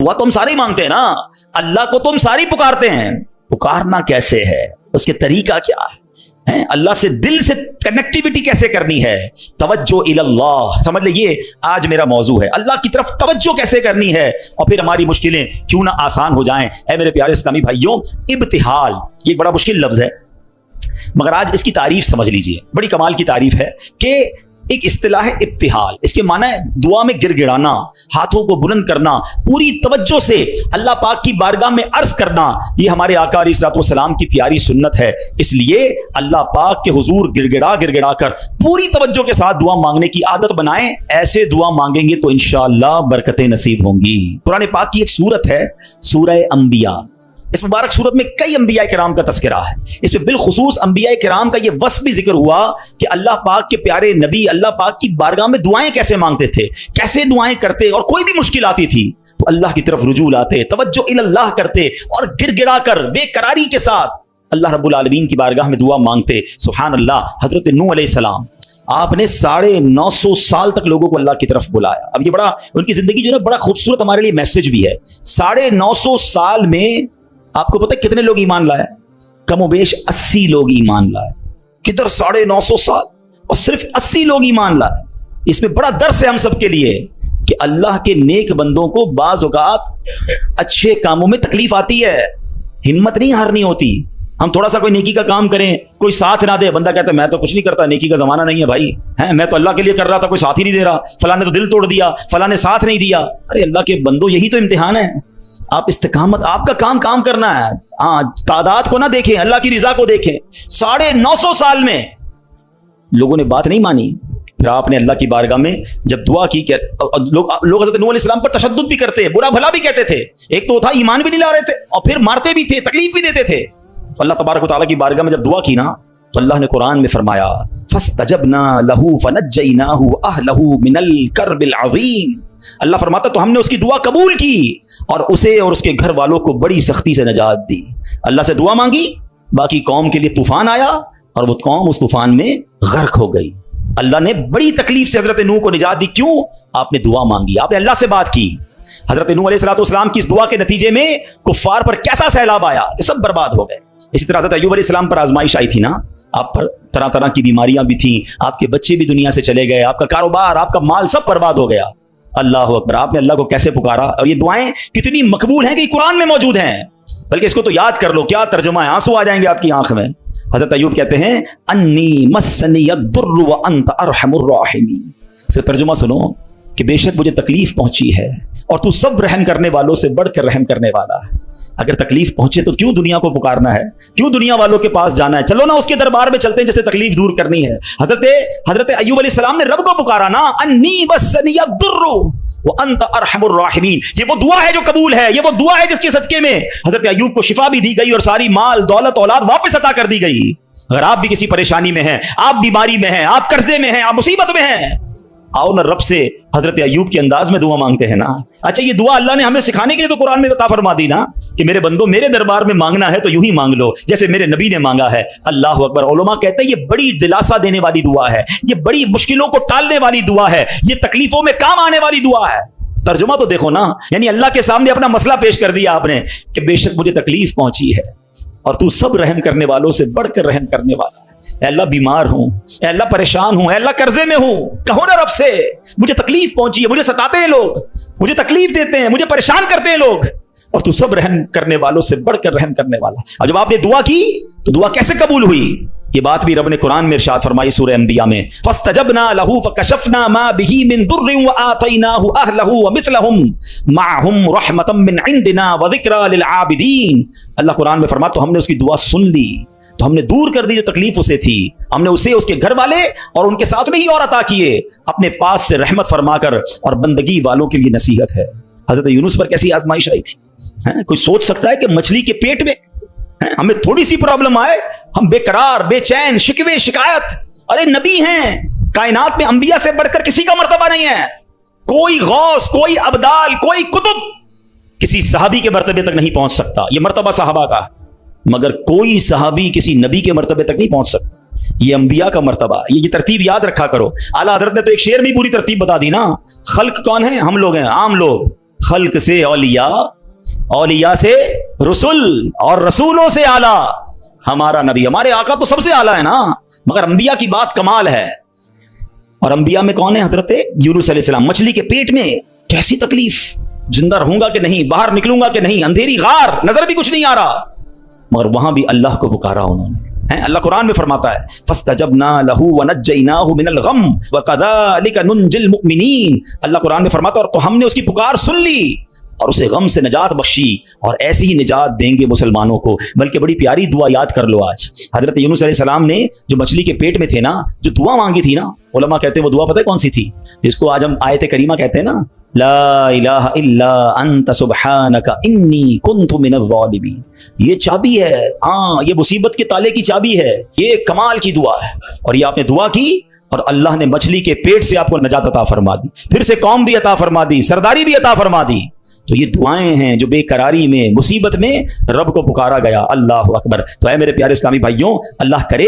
दुआ तो हम सारे ही मांगते हैं ना, अल्लाह को तो हम सारे ही पुकारते हैं, पुकारना कैसे है, उसके तरीका क्या है, अल्लाह से दिल से कनेक्टिविटी कैसे करनी है, तवज्जो इल्लाह, समझ ले ये आज मेरा मौजू है, अल्लाह की तरफ तवज्जो कैसे करनी है, और फिर हमारी मुश्किलें क्यों ना आसान हो जाएं। ऐ मेरे प्यारे इस्लामी भाइयों, इब्तिहाल ये एक बड़ा मुश्किल लफ्ज है, मगर आज इसकी तारीफ समझ लीजिए, बड़ी कमाल की तारीफ है कि एक इस्तिलाह है इब्तिहाल, इसके माना है दुआ में गिड़गिड़ाना, हाथों को बुलंद करना, पूरी तवज्जो से अल्लाह पाक की बारगाह में अर्ज करना। ये हमारे आका अलैहिस्सलाम की प्यारी सुन्नत है, इसलिए अल्लाह पाक के हुजूर गिड़गिड़ा गिड़गिड़ा कर पूरी तवज्जो के साथ दुआ मांगने की आदत बनाएं। ऐसे दुआ मांगेंगे तो इंशाअल्लाह बरकतें नसीब होंगी। कुरान पाक की एक सूरत है सूरह अंबिया, इस मुबारक सूरत में कई अंबिया किराम का तस्करा है, इसमें बिलखुसूस अंबिया किराम का ये वस्फ भी जिक्र हुआ कि अल्लाह पाक के प्यारे नबी अल्लाह पाक की बारगाह में दुआएं कैसे मांगते थे, कैसे दुआएं करते, और कोई भी मुश्किल आती थी तो अल्लाह की तरफ रुजू लाते, तवज्जो इल्लाह करते और गिड़गिड़ा कर बेकरारी के साथ अल्लाह रब्बुल आलमीन की बारगाह में दुआ मांगते। सुभान अल्लाह। हजरत नूह अलैहिस्सलाम आपने 950 साल तक लोगों को अल्लाह की तरफ बुलाया। अब ये बड़ा उनकी जिंदगी जो है बड़ा खूबसूरत हमारे लिए मैसेज भी है। 950 साल में आपको पता है कितने लोग ईमान लाए? कमोबेश 80 लोग ईमान लाए। किधर 950 साल और सिर्फ 80 लोग ईमान लाए। इसमें बड़ा दर्स है हम सबके लिए कि अल्लाह के नेक बंदों को बाज़ औक़ात अच्छे कामों में तकलीफ आती है, हिम्मत नहीं हारनी होती। हम थोड़ा सा कोई नेकी का काम करें, कोई साथ ना दे, बंदा कहता है मैं तो कुछ नहीं करता, नेकी का जमाना नहीं है भाई, है मैं तो अल्लाह के लिए कर रहा था, कोई साथ ही नहीं दे रहा, फलां ने तो दिल तोड़ दिया, फलां ने साथ नहीं दिया। अरे अल्लाह के बंदो, यही तो इम्तिहान है। आप इस्तिकामत, आपका काम करना है। हाँ, तादाद को ना देखें, अल्लाह की रिजा को देखें। 950 साल में लोगों ने बात नहीं मानी, फिर आपने अल्लाह की बारगाह में जब दुआ की, लोग हज़रत नूह अलैहिस्सलाम पर तशद्दुद भी करते, बुरा भला भी कहते थे। एक तो था ईमान भी नहीं ला रहे थे और फिर मारते भी थे, तकलीफ भी देते थे। तो अल्लाह तबारक व तआला की बारगाह में जब दुआ की ना, तो अल्लाह ने कुरान में फरमाया फस्तजबना लहू फनज्जयनाहु अहलहु मिनल कर्बिल अज़ीम। अल्लाह फरमाता तो हमने उसकी दुआ कबूल की और उसे और उसके घर वालों को बड़ी सख्ती से नजात दी। अल्लाह से दुआ मांगी, बाकी कौम के लिए तूफान आया और वो कौम उस तूफान में गर्क हो गई। अल्लाह ने बड़ी तकलीफ से हजरत नूह को निजात दी। क्यों? आपने दुआ मांगी, आपने अल्लाह से बात की। हजरत नूह अलैहिस्सलाम की इस दुआ के नतीजे में कुफ्फार पर कैसा सैलाब आया कि सब बर्बाद हो गए। इसी तरह हजरत अय्यूब अलैहिस्सलाम पर आजमाइश आई थी ना, आप पर तरह तरह की बीमारियां भी थी, आपके बच्चे भी दुनिया से चले गए, आपका कारोबार, आपका माल सब बर्बाद हो गया। अल्लाह अकबर। आपने अल्लाह को कैसे पुकारा, और ये दुआएं कितनी मकबूल हैं कि कुरान में मौजूद हैं। बल्कि इसको तो याद कर लो, क्या तर्जुमा है, आंसू आ जाएंगे आपकी आंख में। हजरत अय्यूब कहते हैं अन्नी मस्सनी यद्दुर्र व अंत अरहमुर राहिमीन। इसका तर्जुमा सुनो कि बेशक मुझे तकलीफ पहुंची है और तू सब रहम करने वालों से बढ़कर रहम करने वाला है। अगर तकलीफ पहुंचे तो क्यों दुनिया को पुकारना है, क्यों दुनिया वालों के पास जाना है? चलो ना उसके दरबार में चलते हैं जिससे तकलीफ दूर करनी है। हजरत अय्यूब अलैहिस्सलाम ने रब को पुकारा ना, अन्नी मस्सनी यद्दुर्र व अंत अरहमुर राहिमीन। ये वो दुआ है जो कबूल है, ये वो दुआ है जिसके सदके में हजरत अय्यूब को शिफा भी दी गई और सारी माल दौलत औलाद वापस अता कर दी गई। अगर आप भी किसी परेशानी में हैं, आप बीमारी में हैं, आप कर्जे में हैं, आप मुसीबत में हैं, आओ ना रब से हजरत अय्यूब के अंदाज में दुआ मांगते हैं ना। अच्छा, ये दुआ अल्लाह ने हमें सिखाने के लिए तो कुरान में बता फरमा दी ना कि मेरे बंदो मेरे दरबार में मांगना है तो यूं ही मांग लो जैसे मेरे नबी ने मांगा है। अल्लाह अकबर। उलमा कहते हैं ये बड़ी दिलासा देने वाली दुआ है, ये बड़ी मुश्किलों को टालने वाली दुआ है, ये तकलीफों में काम आने वाली दुआ है। तर्जुमा तो देखो ना, यानी अल्लाह के सामने अपना मसला पेश कर दिया आपने कि बेशक मुझे तकलीफ पहुंची है और तू सब रहम करने वालों से बढ़कर रहम करने वाला है। अल्लाह बीमार हूं, अल्लाह परेशान हूं, अल्लाह कर्जे में हूं, कहो ना रब से मुझे तकलीफ पहुंची है, मुझे सताते हैं लोग, मुझे तकलीफ देते हैं, मुझे परेशान करते हैं लोग, और तू सब रहम करने वालों से बढ़कर रहम करने वाला। और जब आपने दुआ की तो दुआ कैसे कबूल हुई? ये बात भी रब ने कुरान में इरशाद फरमाई सूरह अंबिया में, फस्तजबना लहू फकशफना मा बिही मिन दुर्रिन व आतैनाहु अहलहु व मिथलहुम माअहुम रहमतम मिन इंदिना व ज़िक्रा लिल आबिदीन। अल्लाह कुरान में फरमाता तो हमने उसकी दुआ सुन ली, तो हमने दूर कर दी जो तकलीफ उसे थी, हमने उसे उसके घर वाले और उनके साथ नहीं और अता किए अपने पास से रहमत फरमाकर, और बंदगी वालों के लिए नसीहत है। हजरत यूनुस पर कैसी आजमाइश आई थी? कोई सोच सकता है कि मछली के पेट में हमें थोड़ी सी प्रॉब्लम आए, हम बेकरार, बेचैन, शिकवे, शिकायत? अरे नबी हैं, कायनात में अंबिया से बढ़कर किसी का मर्तबा नहीं है। कोई गौस, कोई अब्दाल, कोई कुतुब किसी सहाबी के मर्तबे तक नहीं पहुंच सकता। यह मर्तबा सहाबा का, मगर कोई सहाबी किसी नबी के मर्तबे तक नहीं पहुंच सकता। ये अंबिया का मर्तबा, ये तरतीब याद रखा करो। आला हजरत ने तो एक शेर में पूरी तरतीब बता दी ना। खल्क कौन है? हम लोग हैं, आम लोग। खल्क से औलिया, औलिया से रसूल, और रसूलों से आला हमारा नबी। हमारे आका तो सबसे आला है ना, मगर अंबिया की बात कमाल है। और अंबिया में कौन है? हजरत यूनुस अलैहिस्सलाम। मछली के पेट में कैसी तकलीफ, जिंदा रहूंगा कि नहीं, बाहर निकलूंगा कि नहीं, अंधेरी गार, नजर भी कुछ नहीं आ रहा, मगर वहां भी अल्लाह को पुकारा उन्होंने। अल्लाह कुरान में फरमाता है फस्तजबना लहू व नज्जयनाहु मिनल गम व कज़ालिका नुंजिल मुमिनीन। अल्लाह कुरान में फरमाता है और तो हमने उसकी पुकार सुन ली और उसे गम से निजात बख्शी, और ऐसी ही निजात देंगे मुसलमानों को। बल्कि बड़ी प्यारी दुआ याद कर लो आज। हजरत यूनुस अलैहिस्सलाम ने जो मछली के पेट में थे ना, जो दुआ मांगी थी ना, उलमा कहते हैं वो दुआ पता है कौन सी थी? जिसको आज हम आयत करीमा कहते हैं ना, ला इलाहा इल्ला अंत सुब्हानका इन्नी कुन्तु मिनज़ ज़ालिमीन। ये चाबी है, हाँ, ये मुसीबत के ताले की चाबी है। ये कमाल की दुआ है। और ये आपने दुआ की और अल्लाह ने मछली के पेट से आपको नजात अता फरमा दी, फिर से कौम भी अता फरमा दी, सरदारी भी अता फरमा दी। तो ये दुआएं हैं जो बेकरारी में, मुसीबत में रब को पुकारा गया। अल्लाह अकबर। तो है मेरे प्यारे इस्लामी भाइयों, अल्लाह करे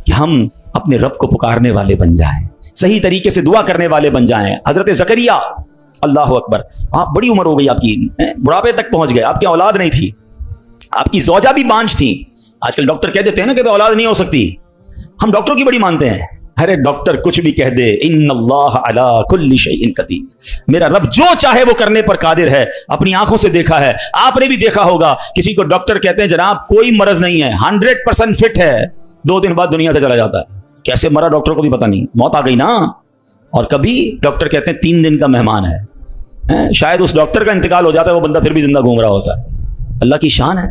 कि हम अपने रब को पुकारने वाले बन जाएं, सही तरीके से दुआ करने वाले बन जाएं। हजरत ज़करिया, अल्लाह अकबर, आप बड़ी उम्र हो गई आपकी, बुढ़ापे तक पहुंच गए, आपकी औलाद नहीं थी, आपकी ज़ौजा भी बांझ थी। आजकल डॉक्टर कह देते हैं ना कि औलाद नहीं हो सकती, हम डॉक्टर की बड़ी मानते हैं। अरे डॉक्टर कुछ भी कह दे, इन्नल्लाह अला कुल्ली शैइन कदीर, मेरा रब जो चाहे वो करने पर कादिर है। अपनी आंखों से देखा है, आपने भी देखा होगा, किसी को डॉक्टर कहते हैं जनाब कोई मर्ज नहीं है, 100% फिट है, 2 दिन बाद दुनिया से चला जाता है। कैसे मरा डॉक्टर को भी पता नहीं, मौत आ गई ना। और कभी डॉक्टर कहते हैं 3 दिन का मेहमान है, शायद उस डॉक्टर का इंतकाल हो जाता है, वो बंदा फिर भी जिंदा घूम रहा होता है। अल्लाह की शान है,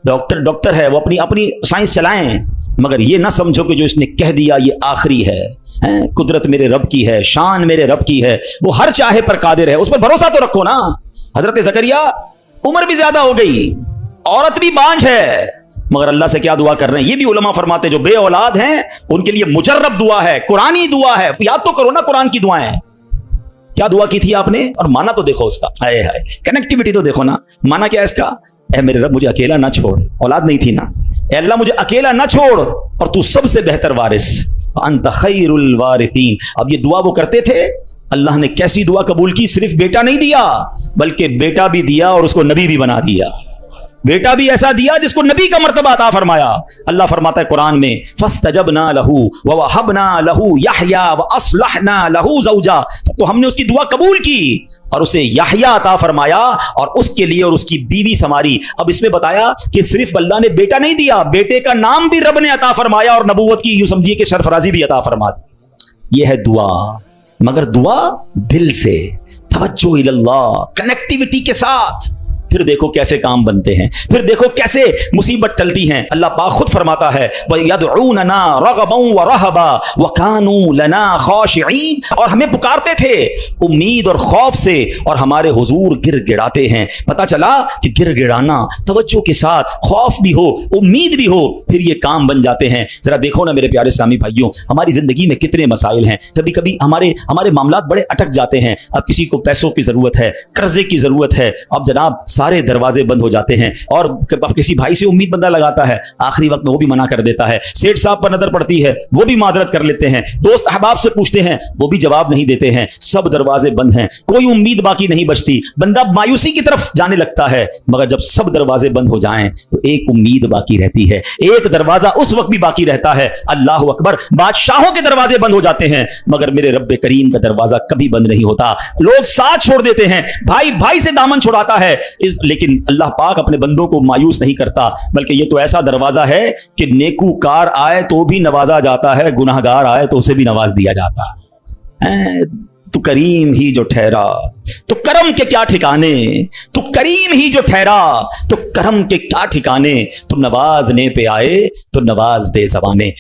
डॉक्टर डॉक्टर है, वो अपनी अपनी साइंस चलाएं, मगर ये ना समझो कि जो इसने कह दिया ये आखिरी है। कुदरत मेरे रब की है, शान मेरे रब की है, वो हर चाहे पर कादिर है, उस पर भरोसा तो रखो ना। हजरत ज़करिया उम्र भी ज्यादा हो गई, औरत भी बांझ है, मगर अल्लाह से क्या दुआ कर रहे हैं? ये भी उलमा फरमाते हैं जो बे औलाद हैं उनके लिए मुजर्रब दुआ है, कुरानी दुआ है। याद तो करो ना कुरान की दुआएं, क्या दुआ की थी आपने, और माना तो देखो उसका, हाय हाय, कनेक्टिविटी तो देखो ना। माना क्या है इसका? ऐ मेरे रब मुझे अकेला ना छोड़, औलाद नहीं थी ना, ऐ अल्लाह मुझे अकेला ना छोड़, और तू सबसे बेहतर वारिस, अंत खैरुल वारिसीन। अब ये दुआ वो करते थे, अल्लाह ने कैसी दुआ कबूल की, सिर्फ बेटा नहीं दिया बल्कि बेटा भी दिया और उसको नबी भी बना दिया। बेटा भी ऐसा दिया जिसको नबी का मर्तबा अता फरमाया। अल्लाह फरमाता है कुरान में फस्तजबना लहू व वहबना लहू यहया व अस्लहना लहू ज़ौजा। तो हमने उसकी दुआ कबूल की और उसे यहया अता फरमाया और उसके लिए और उसकी बीवी संवारी। अब इसमें बताया कि सिर्फ अल्लाह ने बेटा नहीं दिया, बेटे का नाम भी रब ने अता फरमाया और नबूवत की यूं समझिए कि सरफराजी भी अता फरमा दी। यह है दुआ, मगर दुआ दिल से, तवज्जो इल्लल्लाह, कनेक्टिविटी के साथ। फिर देखो कैसे काम बनते हैं, फिर देखो कैसे मुसीबत टलती हैं। अल्लाह पाक खुद फरमाता है वयदऊनना रगबन व रहबा व कानू लना खाशिईन, और हमें पुकारते थे उम्मीद और खौफ से और हमारे हुजूर गिड़गिड़ाते हैं। पता चला कि गिड़गिड़ाना, तवज्जो के साथ, खौफ भी हो, उम्मीद भी हो, फिर ये काम बन जाते हैं। जरा देखो ना मेरे प्यारे इस्लामी भाइयों, हमारी जिंदगी में कितने मसाइल हैं। कभी कभी हमारे मामलात बड़े अटक जाते हैं। अब किसी को पैसों की जरूरत है, कर्जे की जरूरत है, अब जनाब सारे दरवाजे बंद हो जाते हैं। और अब किसी भाई से उम्मीद बंदा लगाता है, आखिरी वक्त में वो भी मना कर देता है। सेठ साहब पर नजर पड़ती है, वो भी माजरत कर लेते हैं। दोस्त अहबाब से पूछते हैं, वो भी जवाब नहीं देते हैं। सब दरवाजे बंद हैं, कोई उम्मीद बाकी नहीं बचती। बंदा मायूसी की तरफ जाने लगता है। मगर जब सब दरवाजे बंद हो जाएं तो एक उम्मीद बाकी रहती है। एक दरवाजा उस वक्त भी बाकी रहता है, अल्लाह अकबर, बादशाहों के दरवाजे बंद हो जाते हैं मगर मेरे रब्बे करीम का दरवाजा कभी बंद नहीं होता। लोग साथ छोड़ देते हैं, भाई भाई से दामन छुड़ाता है, लेकिन अल्लाह पाक अपने बंदों को मायूस नहीं करता। बल्कि ये तो ऐसा दरवाजा है कि नेकूकार आए तो भी नवाजा जाता है, गुनाहगार आए तो उसे भी नवाज दिया जाता है। तू करीम ही जो ठहरा तो करम के क्या ठिकाने, तू करीम ही जो ठहरा तो करम के क्या ठिकाने, तू नवाजने पे आए तो नवाज दे ज़बाने।